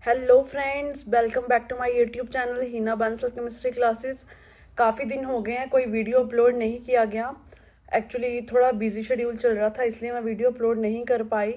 Hello friends, welcome back to my YouTube channel Heena Bansal chemistry classes. काफ़ी दिन हो गए हैं, कोई वीडियो अपलोड नहीं किया गया। एक्चुअली थोड़ा बिजी शेड्यूल चल रहा था, इसलिए मैं वीडियो अपलोड नहीं कर पाई।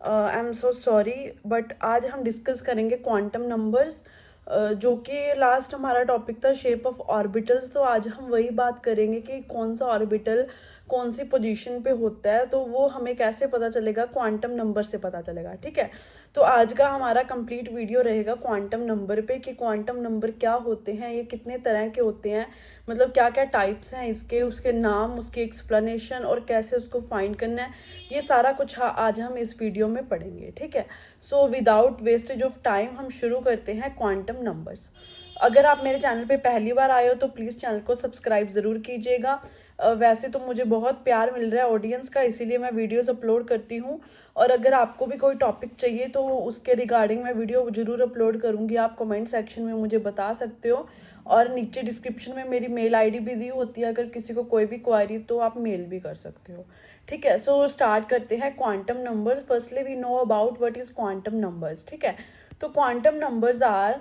I am so sorry. But आज हम डिस्कस करेंगे क्वांटम नंबर्स, जो कि लास्ट हमारा टॉपिक था शेप ऑफ ऑर्बिटल्स। तो आज हम वही बात करेंगे कि कौन सा ऑर्बिटल कौन सी पोजीशन पे होता है, तो वो हमें कैसे पता चलेगा, क्वांटम नंबर से पता चलेगा। ठीक है, तो आज का हमारा कंप्लीट वीडियो रहेगा क्वांटम नंबर पे कि क्वांटम नंबर क्या होते हैं, ये कितने तरह के होते हैं, मतलब क्या क्या टाइप्स हैं इसके, उसके नाम, उसकी एक्सप्लेनेशन और कैसे उसको फाइंड करना है। ये सारा कुछ आज हम इस वीडियो में पढ़ेंगे। ठीक है, so without wastage of time हम शुरू करते हैं क्वांटम नंबर्स। अगर आप मेरे चैनल पे पहली बार आए हो तो प्लीज़ चैनल को सब्सक्राइब ज़रूर कीजिएगा। वैसे तो मुझे बहुत प्यार मिल रहा है ऑडियंस का, इसीलिए मैं वीडियोस अपलोड करती हूँ। और अगर आपको भी कोई टॉपिक चाहिए तो उसके रिगार्डिंग मैं वीडियो ज़रूर अपलोड करूँगी। आप कमेंट सेक्शन में मुझे बता सकते हो, और नीचे डिस्क्रिप्शन में मेरी मेल आईडी भी दी होती है। अगर किसी को कोई भी क्वारी तो आप मेल भी कर सकते हो। ठीक है, सो स्टार्ट करते हैं quantum number. Firstly we know about what is quantum numbers. ठीक है, तो quantum numbers are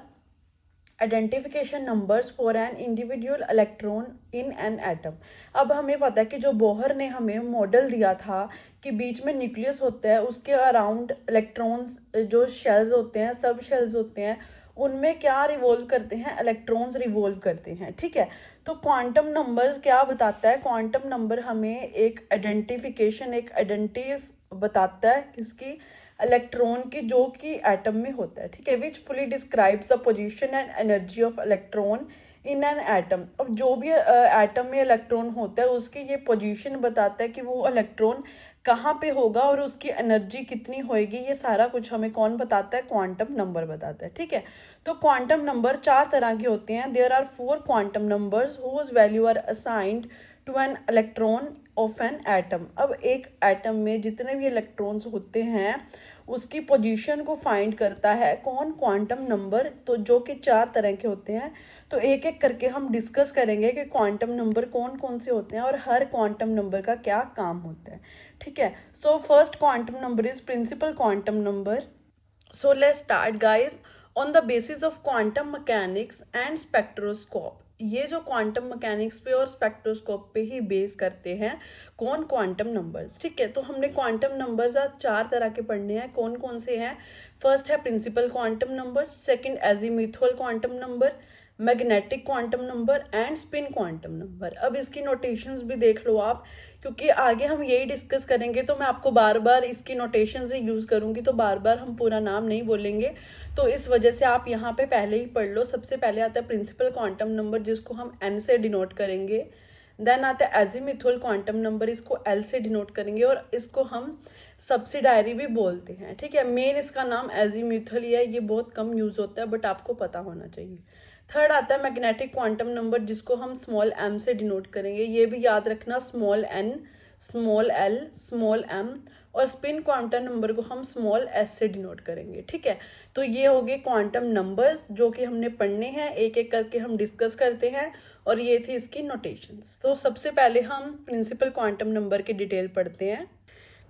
identification numbers for an individual electron in an atom. अब हमें पता है कि जो बोहर ने हमें मॉडल दिया था कि बीच में न्यूक्लियस होता है, उसके अराउंड इलेक्ट्रॉन्स, जो शेल्स होते हैं, सब शेल्स होते हैं, उनमें क्या रिवॉल्व करते हैं, इलेक्ट्रॉन्स रिवॉल्व करते हैं। ठीक है, तो क्वांटम नंबर्स क्या बताता है, क्वांटम नंबर हमें एक आइडेंटिफिकेशन, एक आइडेंटिटी बताता है किसकी, इलेक्ट्रॉन की, जो कि एटम में होता है। ठीक है, which fully describes the position and energy of electron in an atom. अब जो भी एटम में इलेक्ट्रॉन होता है उसकी ये पोजीशन बताता है कि वो इलेक्ट्रॉन कहाँ पे होगा और उसकी एनर्जी कितनी होएगी। ये सारा कुछ हमें कौन बताता है, क्वांटम नंबर बताता है। ठीक है, तो क्वांटम नंबर चार तरह के होते हैं। There are 4 quantum numbers whose value are assigned to an electron of an atom. अब एक एटम में जितने भी इलेक्ट्रॉन्स होते हैं उसकी पोजीशन को फाइंड करता है कौन, क्वांटम नंबर। तो जो कि चार तरह के होते हैं, तो एक एक करके हम डिस्कस करेंगे कि क्वांटम नंबर कौन कौन से होते हैं और हर क्वांटम नंबर का क्या काम होता है। ठीक है, so first quantum number is principal quantum number. So let's start guys on the basis of quantum mechanics and spectroscope। ये जो क्वांटम मैकेनिक्स पे और स्पेक्ट्रोस्कोप पे ही बेस करते हैं कौन, क्वांटम नंबर्स। ठीक है, तो हमने क्वांटम नंबर्स आज चार तरह के पढ़ने हैं। कौन कौन से हैं, फर्स्ट है principal quantum number, second azimuthal quantum number, magnetic quantum number and spin quantum number. अब इसकी नोटेशंस भी देख लो आप, क्योंकि आगे हम यही डिस्कस करेंगे तो मैं आपको बार बार इसकी नोटेशन से यूज करूंगी, तो बार बार हम पूरा नाम नहीं बोलेंगे। तो इस वजह से आप यहाँ पे पहले ही पढ़ लो। सबसे पहले आता है प्रिंसिपल क्वांटम नंबर, जिसको हम एन से डिनोट करेंगे। देन आता है एजीमुथल क्वांटम नंबर, इसको एल से डिनोट करेंगे और इसको हम सब्सिडायरी भी बोलते हैं। ठीक है, मेन इसका नाम एजीमुथल ही है, ये बहुत कम यूज होता है बट आपको पता होना चाहिए। थर्ड आता है मैग्नेटिक क्वांटम नंबर, जिसको हम स्मॉल एम से डिनोट करेंगे, ये भी याद रखना, small n, small l, small m. और स्पिन क्वांटम नंबर को हम स्मॉल एस से डिनोट करेंगे। ठीक है, तो ये हो गए क्वांटम नंबर्स जो कि हमने पढ़ने हैं, एक एक करके हम डिस्कस करते हैं और ये थी इसकी नोटेशंस। तो सबसे पहले हम प्रिंसिपल क्वांटम नंबर की डिटेल पढ़ते हैं।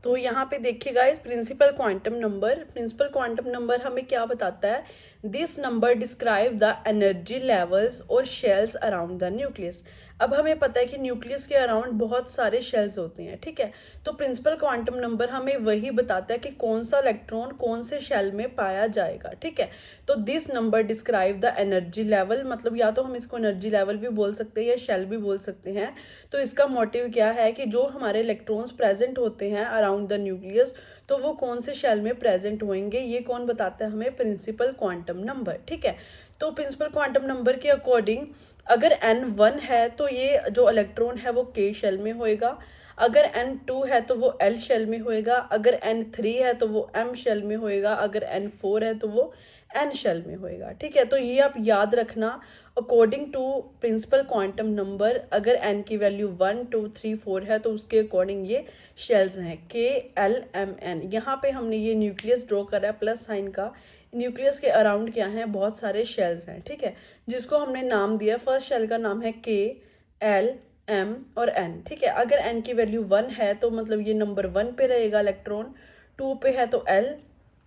तो यहाँ पे देखिएगा इस principal quantum number, principal quantum number हमें क्या बताता है, this number describe the energy levels और शेल्स अराउंड द न्यूक्लियस। अब हमें पता है कि न्यूक्लियस के अराउंड बहुत सारे शेल्स होते हैं। ठीक है, तो प्रिंसिपल क्वांटम नंबर हमें वही बताता है कि कौन सा इलेक्ट्रॉन कौन से शेल में पाया जाएगा। ठीक है, तो this number describe the energy level, मतलब या तो हम इसको एनर्जी लेवल भी बोल सकते हैं या शेल भी बोल सकते हैं। तो इसका मोटिव क्या है कि जो हमारे इलेक्ट्रॉन्स प्रेजेंट होते हैं अराउंड द न्यूक्लियस, तो वो कौन से शेल में प्रेजेंट होंगे, ये कौन बताता है हमें, प्रिंसिपल क्वांटम नंबर। ठीक है, तो प्रिंसिपल क्वांटम नंबर के अकॉर्डिंग अगर n1 है तो ये जो इलेक्ट्रॉन है वो k शेल में होएगा, अगर n2 है तो वो l शेल में होएगा, अगर n3 है तो वो m शेल में होएगा, अगर n4 है तो वो n शेल में होएगा। ठीक है, तो ये आप याद रखना, according to principal quantum number अगर n की वैल्यू 1 2 3 4 है तो उसके अकॉर्डिंग ये शेल्स हैं k l m n। यहाँ पे हमने ये न्यूक्लियस ड्रॉ करा है प्लस साइन का, न्यूक्लियस के अराउंड क्या है, बहुत सारे शेल्स हैं। ठीक है, जिसको हमने नाम दिया, फर्स्ट शेल का नाम है k l m और n। ठीक है, अगर n की वैल्यू 1 है तो मतलब ये नंबर 1 पे रहेगा इलेक्ट्रॉन, 2 पे है तो l,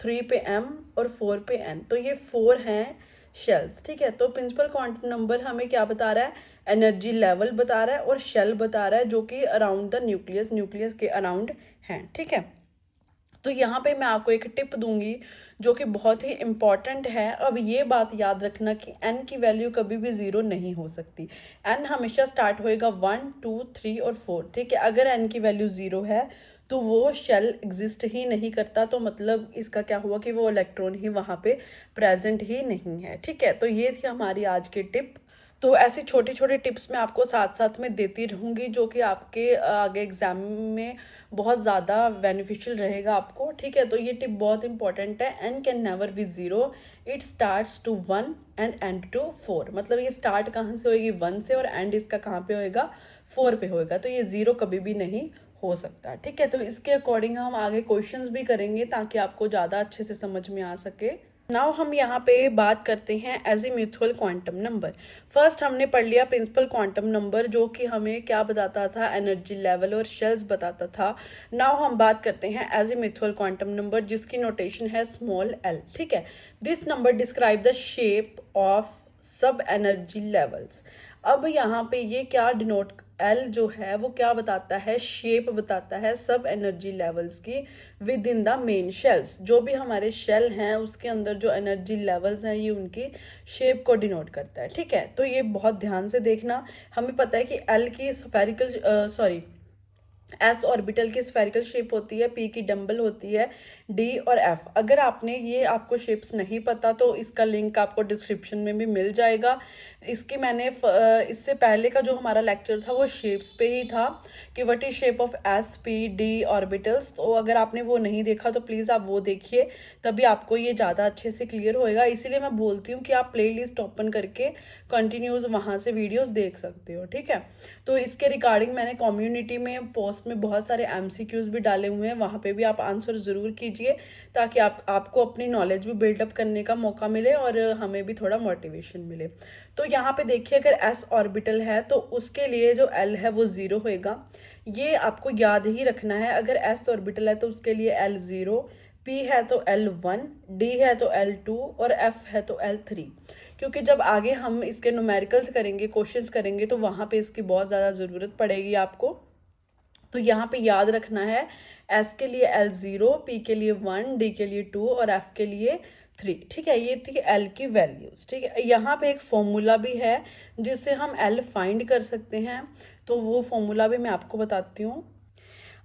3 पे m और 4 पे n, तो ये 4 हैं शेल्स। ठीक है, तो प्रिंसिपल क्वांटम नंबर हमें क्या बता रहा है, एनर्जी लेवल बता रहा है और शेल बता रहा है जो कि अराउंड द न्यूक्लियस के अराउंड हैं। ठीक है, तो यहाँ पे मैं आपको एक टिप दूंगी जो कि बहुत ही इम्पॉर्टेंट है। अब ये बात याद रखना कि n की वैल्यू कभी भी 0 नहीं हो सकती। n हमेशा स्टार्ट होएगा 1, 2, 3 और 4। ठीक है, अगर n की वैल्यू 0 है तो वो शेल एग्जिस्ट ही नहीं करता, तो मतलब इसका क्या हुआ कि वो इलेक्ट्रॉन ही वहाँ पे प्रेजेंट ही नहीं है। ठीक है, तो ये थी हमारी आज की टिप। तो ऐसी छोटी छोटी टिप्स मैं आपको साथ साथ में देती रहूँगी जो कि आपके आगे एग्जाम में बहुत ज़्यादा बेनिफिशियल रहेगा आपको। ठीक है, तो ये टिप बहुत इंपॉर्टेंट है। N can never be zero, it starts to 1 and and to 4। मतलब ये स्टार्ट कहाँ से होएगी, 1 से, और एंड इसका कहाँ पे होएगा, 4 पे होएगा। तो ये 0 कभी भी नहीं हो सकता। ठीक है, तो इसके अकॉर्डिंग हम आगे क्वेश्चंस भी करेंगे ताकि आपको ज़्यादा अच्छे से समझ में आ सके। नाउ हम यहाँ पे बात करते हैं एजीम्यूथुअल क्वांटम नंबर। फर्स्ट हमने पढ़ लिया प्रिंसिपल क्वांटम नंबर जो कि हमें क्या बताता था, एनर्जी लेवल और शेल्स बताता था। नाउ हम बात करते हैं एजीम्यूथुअल क्वांटम नंबर जिसकी नोटेशन है स्मॉल एल। ठीक है, this number describe the shape of सब एनर्जी लेवल्स। अब यहाँ पे ये क्या डिनोट, एल जो है वो क्या बताता है, शेप बताता है सब एनर्जी लेवल्स की with in the main shells. जो भी हमारे शेल हैं उसके अंदर जो एनर्जी लेवल्स हैं ये उनकी शेप को डिनोट करता है। ठीक है, तो ये बहुत ध्यान से देखना। हमें पता है कि एल की स्फेरिकल एस ऑर्बिटल की स्फेरिकल शेप होती है, पी की डम्बल होती है, डी और एफ। अगर आपने ये आपको शेप्स नहीं पता तो इसका लिंक आपको डिस्क्रिप्शन में भी मिल जाएगा। इसकी मैंने इससे पहले का जो हमारा लेक्चर था वो शेप्स पे ही था कि what is shape of S P D orbitals. तो अगर आपने वो नहीं देखा तो प्लीज़ आप वो देखिए, तभी आपको ये ज़्यादा अच्छे से क्लियर होएगा। इसीलिए मैं बोलती हूँ कि आप प्ले लिस्ट ओपन करके कंटिन्यूज वहाँ से वीडियोज़ देख सकते हो। ठीक है, तो इसके रिगार्डिंग मैंने कम्युनिटी में पोस्ट में बहुत सारे MCQs भी डाले हुए हैं, वहाँ पे भी आप आंसर ज़रूर कीजिए ताकि आपको अपनी नॉलेज भी बिल्डअप करने का मौका मिले और हमें भी थोड़ा मोटिवेशन मिले। तो यहाँ पे देखिए, अगर S ऑर्बिटल है तो उसके लिए जो L है वो 0 होएगा। ये आपको याद ही रखना है। अगर S ऑर्बिटल है तो उसके लिए L 0, P है तो L 1, D है तो L 2 और F है तो L 3। क्योंकि जब आगे हम इसके न्यूमेरिकल्स करेंगे, क्वेश्चंस करेंगे, तो वहाँ पे इसकी बहुत ज़्यादा ज़रूरत पड़ेगी आपको। तो यहाँ पे याद रखना है, एस के लिए L 0, P के लिए 1, D के लिए 2 और F के लिए 3। ठीक है, ये थी L की वैल्यूज। ठीक है, यहाँ पे एक फॉर्मूला भी है जिससे हम L फाइंड कर सकते हैं, तो वो फॉर्मूला भी मैं आपको बताती हूँ।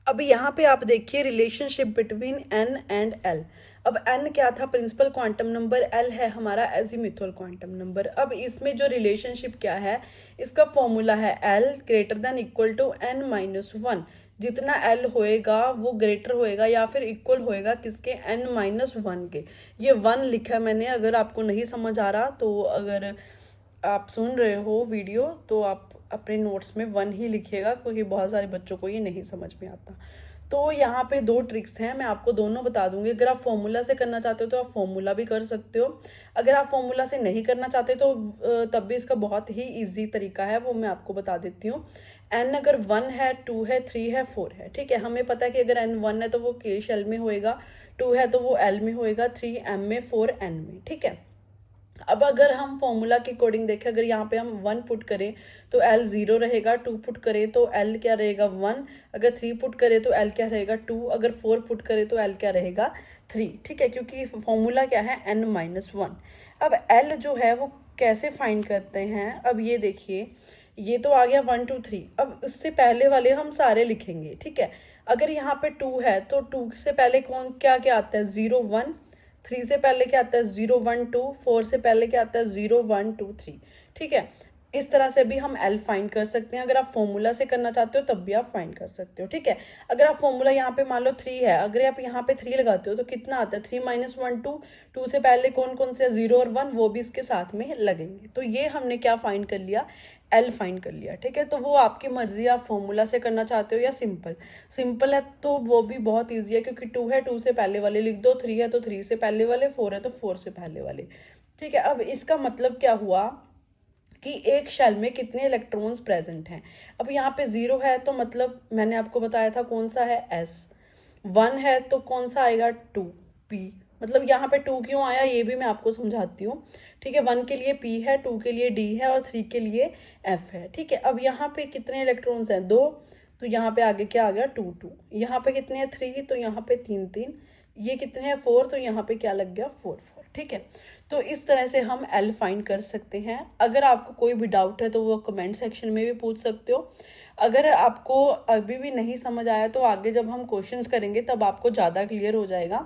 अब यहाँ पे आप देखिए relationship between n and l। अब n क्या था, प्रिंसिपल क्वांटम नंबर, l है हमारा एजीम्यूथुअल क्वांटम नंबर। अब इसमें जो रिलेशनशिप क्या है, इसका फॉर्मूला है l greater than equal to n minus 1। जितना l होएगा वो ग्रेटर होएगा या फिर इक्वल होएगा किसके, n माइनस 1 के। ये 1 लिखा है मैंने, अगर आपको नहीं समझ आ रहा तो अगर आप सुन रहे हो वीडियो तो आप अपने नोट्स में 1 ही लिखिएगा, क्योंकि बहुत सारे बच्चों को ये नहीं समझ में आता। तो यहाँ पे 2 ट्रिक्स हैं, मैं आपको दोनों बता दूंगी। अगर आप फॉर्मूला से करना चाहते हो तो आप फॉर्मूला भी कर सकते हो, अगर आप फॉर्मूला से नहीं करना चाहते तो तब भी इसका बहुत ही ईजी तरीका है, वो मैं आपको बता देती हूँ। n अगर 1 है, 2 है, 3 है, 4 है। ठीक है, हमें पता है कि अगर n 1 है तो वो k शेल में होएगा, 2 है तो वो l में होएगा, 3 m में, 4 n में। ठीक है, अब अगर हम फॉर्मूला के अकॉर्डिंग देखें, अगर यहाँ पे हम 1 पुट करें तो L 0 रहेगा, 2 पुट करें तो L क्या रहेगा 1, अगर 3 पुट करें तो L क्या रहेगा 2, अगर 4 पुट करें तो L क्या रहेगा 3। ठीक है, क्योंकि फॉर्मूला क्या है n माइनस 1। अब L जो है वो कैसे फाइंड करते हैं, अब ये देखिए, ये तो आ गया 1 2 3। अब उससे पहले वाले हम सारे लिखेंगे। ठीक है, अगर यहाँ पे 2 है तो 2 से पहले कौन क्या क्या आता है, 0 1, 3 से पहले क्या आता है 0 1 2, 4 से पहले क्या आता है 0 1 2 3। ठीक है, इस तरह से भी हम L फाइंड कर सकते हैं। अगर आप फॉर्मूला से करना चाहते हो तब भी आप फाइंड कर सकते हो। ठीक है, अगर आप फॉर्मूला यहाँ पे मान लो 3 है, अगर आप यहाँ पे 3 लगाते हो तो कितना आता है, 3 माइनस 1 2, 2 से पहले कौन कौन से 0 और 1 वो भी इसके साथ में लगेंगे। तो ये हमने क्या फाइंड कर लिया, L फाइंड कर लिया। ठीक है, तो वो आपकी मर्जी, आप फॉर्मूला से करना चाहते हो या सिंपल। सिंपल है तो वो भी बहुत ईजी है, क्योंकि 2 है 2 से पहले वाले लिख दो, 3 है तो 3 से पहले वाले, 4 है तो 4 से पहले वाले। ठीक है, अब इसका मतलब क्या हुआ कि एक शेल में कितने इलेक्ट्रॉन्स प्रेजेंट हैं। अब यहाँ पे 0 है तो मतलब मैंने आपको बताया था कौन सा है, S। 1 है तो कौन सा आएगा 2, P। मतलब यहाँ पे 2 क्यों आया ये भी मैं आपको समझाती हूँ। ठीक है, 1 के लिए P है, 2 के लिए D है और 3 के लिए F है। ठीक है, अब यहाँ पे कितने इलेक्ट्रॉन्स हैं? 2, तो यहाँ पे आगे क्या आ गया? 2 2। यहाँ पे कितने हैं? 3, तो यहाँ पे 3 3। ये कितने हैं? 4, तो यहाँ पे क्या लग गया? 4 4। ठीक है, तो इस तरह से हम L फाइंड कर सकते हैं। अगर आपको कोई भी डाउट है तो वो कमेंट सेक्शन में भी पूछ सकते हो। अगर आपको अभी भी नहीं समझ आया तो आगे जब हम क्वेश्चंस करेंगे तब आपको ज़्यादा क्लियर हो जाएगा,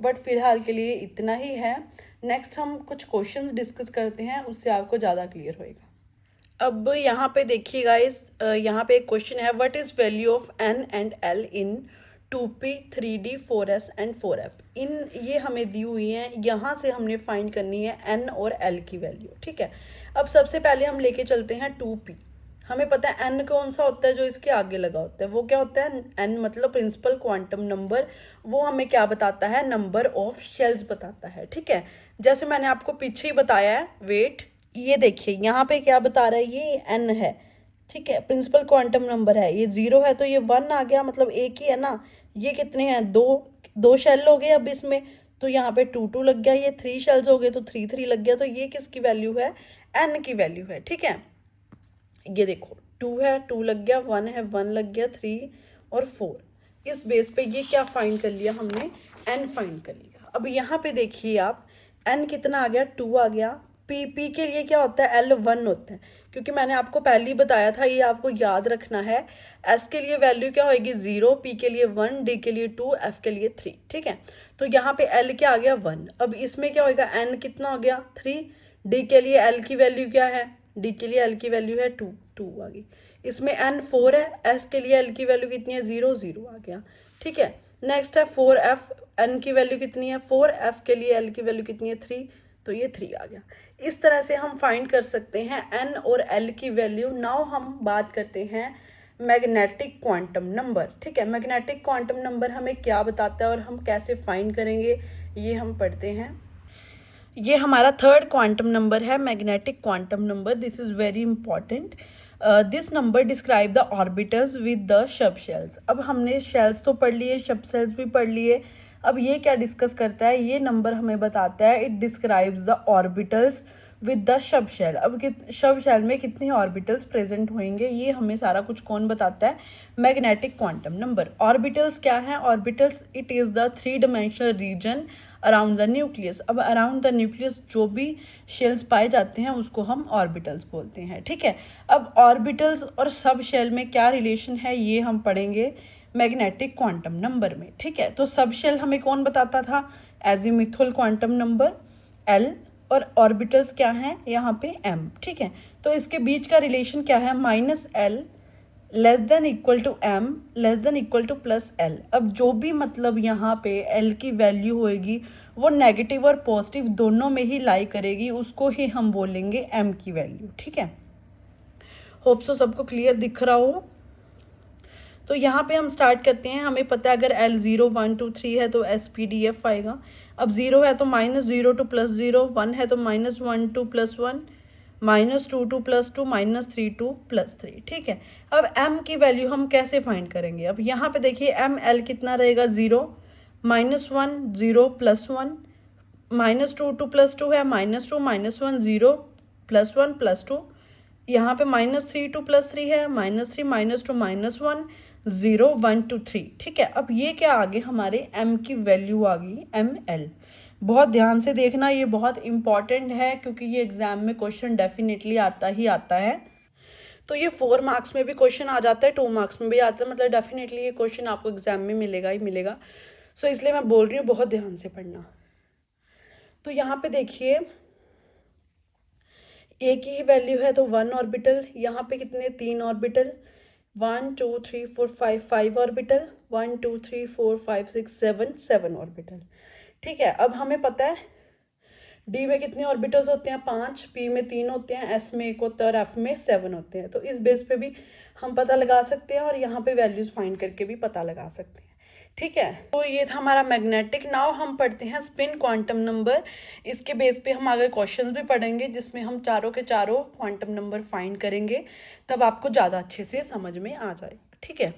बट फिलहाल के लिए इतना ही है। नेक्स्ट हम कुछ क्वेश्चंस डिस्कस करते हैं, उससे आपको ज़्यादा क्लियर होएगा। अब यहाँ पे देखिए गाइस, यहाँ पे एक क्वेश्चन है, what is value of N and L in 2P 3D 4S and 4F। इन ये हमें दी हुई हैं, यहाँ से हमने फाइंड करनी है N और L की वैल्यू। ठीक है, अब सबसे पहले हम लेके चलते हैं 2P। हमें पता है N कौन सा होता है? जो इसके आगे लगा होता है वो क्या होता है? N मतलब प्रिंसिपल क्वांटम नंबर। वो हमें क्या बताता है? नंबर ऑफ शेल्स बताता है। ठीक है, जैसे मैंने आपको पीछे ही बताया है, वेट, ये देखिए यहाँ पे क्या बता रहा है? ये N है। ठीक है, प्रिंसिपल क्वांटम नंबर है, ये 0 है तो ये 1 आ गया, मतलब एक ही है ना। ये कितने हैं? दो शेल हो गए अब इसमें, तो यहाँ पे 2 2 लग गया। ये 3 शेल्स हो गए तो 3 3 लग गया। तो ये किसकी वैल्यू है? N की वैल्यू है। ठीक है, ये देखो 2 है, 2 लग गया, 1 है, 1 लग गया, 3 और 4। इस बेस पे ये क्या फाइंड कर लिया हमने? N फाइंड कर लिया। अब यहाँ पे देखिए आप, N कितना आ गया? 2 आ गया। P के लिए क्या होता है? L 1 होता है, क्योंकि मैंने आपको पहले ही बताया था, ये आपको याद रखना है। S के लिए वैल्यू क्या होगी? 0, P के लिए 1, D के लिए 2, F के लिए 3। ठीक है, तो यहाँ पे L क्या आ गया? 1। अब इसमें क्या होगा? N कितना हो गया? 3। D के लिए L की वैल्यू क्या है? D के लिए L की वैल्यू है 2, 2 आ गई। इसमें N 4 है, S के लिए L की वैल्यू कितनी है? 0 0 आ गया। ठीक है, नेक्स्ट है 4F, N की वैल्यू कितनी है? 4, F के लिए L की वैल्यू कितनी है? 3, तो ये 3 आ गया। इस तरह से हम फाइंड कर सकते हैं N और L की वैल्यू। नाउ हम बात करते हैं मैग्नेटिक क्वांटम नंबर। ठीक है, मैग्नेटिक क्वांटम नंबर हमें क्या बताता है और हम कैसे फाइंड करेंगे, ये हम पढ़ते हैं। ये हमारा थर्ड क्वांटम नंबर है, magnetic quantum number. This is very important. This number describe the orbitals with the सब शेल्स। अब हमने शेल्स तो पढ़ लिए, सब शेल्स भी पढ़ लिए। अब ये क्या डिस्कस करता है? ये नंबर हमें बताता है, it describes the orbitals with the sub shell. अब सब शेल में कितने ऑर्बिटल्स प्रेजेंट होंगे, ये हमें सारा कुछ कौन बताता है? Magnetic quantum number. ऑर्बिटल्स क्या है? Orbitals it is the 3 dimensional region around the nucleus. अब अराउंड द न्यूक्लियस जो भी शेल्स पाए जाते हैं उसको हम ऑर्बिटल्स बोलते हैं। ठीक है, अब ऑर्बिटल्स और सब शेल में क्या रिलेशन है ये हम पढ़ेंगे मैग्नेटिक क्वांटम नंबर में। ठीक है, तो सब शेल हमें कौन बताता था? एजीमुथल क्वांटम नंबर L, और ऑर्बिटल्स क्या है यहाँ पे? M। ठीक है, तो इसके बीच का रिलेशन क्या है? -L less than equal to M less than equal to +L। अब जो भी मतलब यहाँ पे L की वैल्यू होएगी वो नेगेटिव और पॉजिटिव दोनों में ही लाई करेगी, उसको ही हम बोलेंगे M की वैल्यू। ठीक है, होप सो सबको क्लियर दिख रहा हो। तो यहाँ पे हम स्टार्ट करते हैं। हमें पता है अगर L 0 1 2 3 है तो SPDF आएगा। अब 0 है तो -0 to +0, 1 है तो -1 to +1, -2 to +2, -3 to +3। ठीक है, अब M की वैल्यू हम कैसे फाइंड करेंगे? अब यहाँ पे देखिए ML कितना रहेगा? 0, -1 0 +1, -2 to +2 है, -2 -1 0 +1 +2। यहाँ पे -3 to +3 है, -3 -2 -1 0 1 2 3। ठीक है, अब ये क्या आ गए? हमारे M की वैल्यू आ गई ML। बहुत ध्यान से देखना, ये बहुत इंपॉर्टेंट है क्योंकि ये एग्जाम में क्वेश्चन डेफिनेटली आता ही आता है। तो ये 4 मार्क्स में भी क्वेश्चन आ जाता है, 2 मार्क्स में भी आता है, मतलब डेफिनेटली ये क्वेश्चन आपको एग्जाम में मिलेगा ही मिलेगा। सो इसलिए मैं बोल रही हूँ बहुत ध्यान से पढ़ना। तो यहाँ पे देखिए एक ही वैल्यू है तो 1 ऑर्बिटल, यहाँ पे कितने? 3 ऑर्बिटल, 1 2 3 4 5 5 ऑर्बिटल, 1 2 3 4 5 6 7 7 ऑर्बिटल। ठीक है, अब हमें पता है डी में कितने ऑर्बिटल्स होते हैं? 5, पी में 3 होते हैं, एस में 1 होता है और एफ में 7 होते हैं। तो इस बेस पे भी हम पता लगा सकते हैं और यहाँ पे वैल्यूज फाइंड करके भी पता लगा सकते हैं। ठीक है, तो ये था हमारा मैग्नेटिक। नाउ हम पढ़ते हैं स्पिन क्वांटम नंबर। इसके बेस पे हम आगे क्वेश्चंस भी पढ़ेंगे जिसमें हम चारों के चारों क्वांटम नंबर फाइंड करेंगे, तब आपको ज़्यादा अच्छे से समझ में आ जाएगा। ठीक है,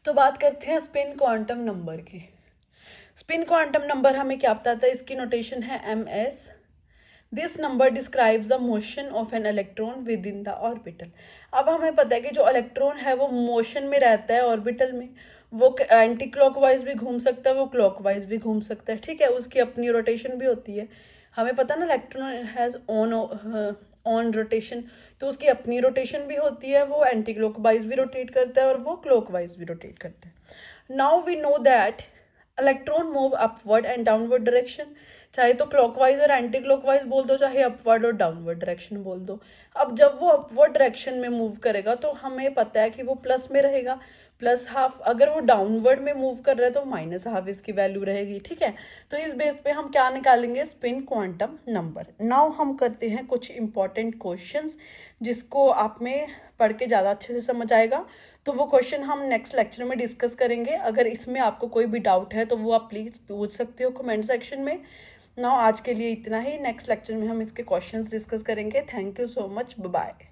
तो बात करते हैं स्पिन क्वांटम नंबर की। स्पिन क्वांटम नंबर हमें क्या बताता है, इसकी नोटेशन है ms। This number describes the motion of an electron with in the orbital. अब हमें पता है कि जो इलेक्ट्रॉन है वो मोशन में रहता है ऑर्बिटल में, वो एंटी क्लॉकवाइज भी घूम सकता है, वो क्लॉकवाइज भी घूम सकता है, ठीक है, उसकी अपनी रोटेशन भी होती है। हमें पता ना इलेक्ट्रॉन हैज ऑन रोटेशन, तो उसकी अपनी रोटेशन भी होती है, वो एंटी क्लॉकवाइज भी रोटेट करता है और वो क्लॉकवाइज भी रोटेट करता है। Now we know that electron move upward and downward direction, चाहे तो क्लॉकवाइज और एंटी क्लॉकवाइज बोल दो, चाहे अपवर्ड और डाउनवर्ड डायरेक्शन बोल दो। अब जब वो अपवर्ड डायरेक्शन में मूव करेगा तो हमें पता है कि वो प्लस में रहेगा, प्लस हाफ। अगर वो डाउनवर्ड में मूव कर रहा है तो माइनस हाफ इसकी वैल्यू रहेगी, ठीक है। तो इस बेस पे हम क्या निकालेंगे, स्पिन क्वांटम नंबर। नाउ हम करते हैं कुछ इंपॉर्टेंट क्वेश्चंस जिसको आप में पढ़ के ज़्यादा अच्छे से समझ आएगा। तो वो क्वेश्चन हम नेक्स्ट लेक्चर में डिस्कस करेंगे। अगर इसमें आपको कोई भी डाउट है तो वो आप प्लीज़ पूछ सकते हो कमेंट सेक्शन में। ना आज के लिए इतना ही, नेक्स्ट लेक्चर में हम इसके क्वेश्चंस डिस्कस करेंगे। Thank you so much, bye.